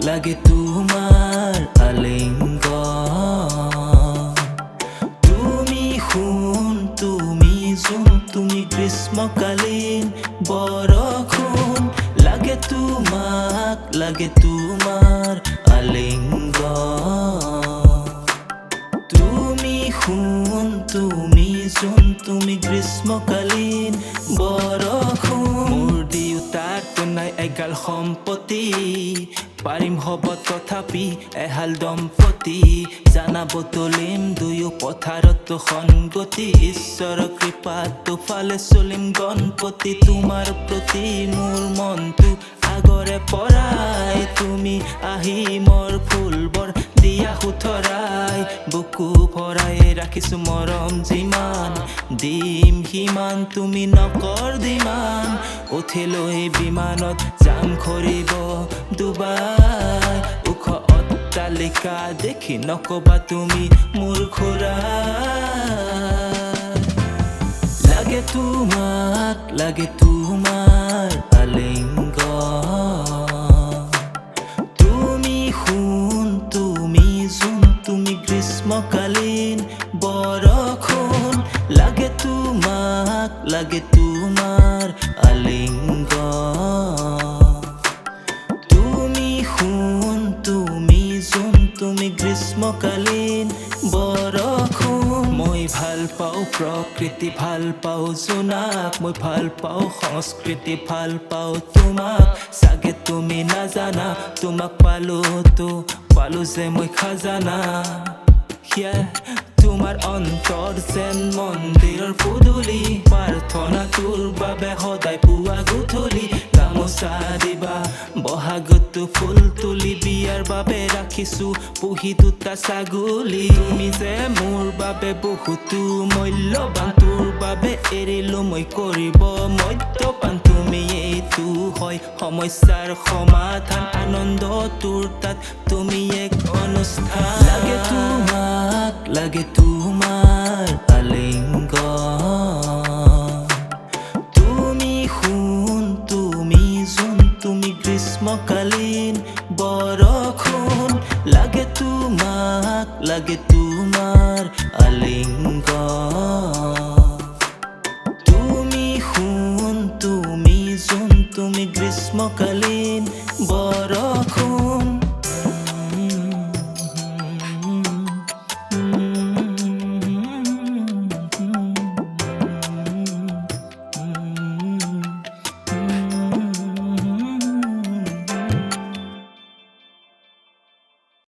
লাগে তোমাৰ আলিঙ্গন। তুমি খুন, তুমি জুন, তুমি গ্ৰীষ্মকালীন বৰষুণ। লাগে তোমাৰ আলিঙ্গন। তুমি খুন, তুমি জুন, তুমি গ্ৰীষ্মকালীন বৰষুণ। মোৰ দেউতাৰতো নাই এগাল সম্পত্তি, পাৰিম হ'ব তথাপি এহাল দম্পতি। জানাব তুলিম দুয়ো পথাৰত সংগতি, ঈশ্বৰৰ কৃপাত ফালে চলিম গণপতি। তোমাৰ প্ৰতি মোৰ মনটো আগৰে পৰাই, তুমি আহি মোৰ ফুলবোৰ দিয়া সুথৰাই। বুকু ভৰাই ৰাখিছো মৰম যিমান, দিম সিমান তুমি নকৰ দিমান। উঠিলৈ বিমানত যাম ঘূৰিব ডুবাই, ওখ অট্টালিকা দেখি নকবা তুমি মোৰ খুৰা। লাগে তোমাৰ আলিঙ্গন। তুমি খুন, তুমি জুন, তুমি গ্ৰীষ্মকালীন বৰষুণ। লাগে তোমাৰ আলিঙ্গন। তুমি খুন, তুমি জুন, তুমি গ্ৰীষ্মকালীন বৰষুণ। মই ভাল পাওঁ প্ৰকৃতি, ভাল পাওঁ জোনাক, মই ভাল পাওঁ সংস্কৃতি, ভাল পাওঁ তোমাক। চাগে তুমি নাজানা, তোমাক পালো যে মই খাজানা। তোমাৰ অন্তৰ যেন মন্দিৰৰ পদূলি, প্ৰাৰ্থনা তোৰ বাবে সদায় পুৱা গধূলি। গামোচা দিবা বহাগতো ফুল তুলি, বিয়াৰ বাবে ৰাখিছো পুহি দুটা ছাগলী। তুমি যে মোৰ বাবে বহুতো মূল্যৱান, তোৰ বাবে এৰিলো মই কৰিব মদ্যপান। তুমি এইটো হয় সমস্যাৰ সমাধান, আনন্দ তোৰ তাত তুমি এক অনুষ্ঠান। লাগে তোমাৰ আলিঙ্গন। তুমি খুন, তুমি জুন, তুমি গ্ৰীষ্মকালীন বৰষুণ। লাগে তোমাৰ আলিঙ্গন।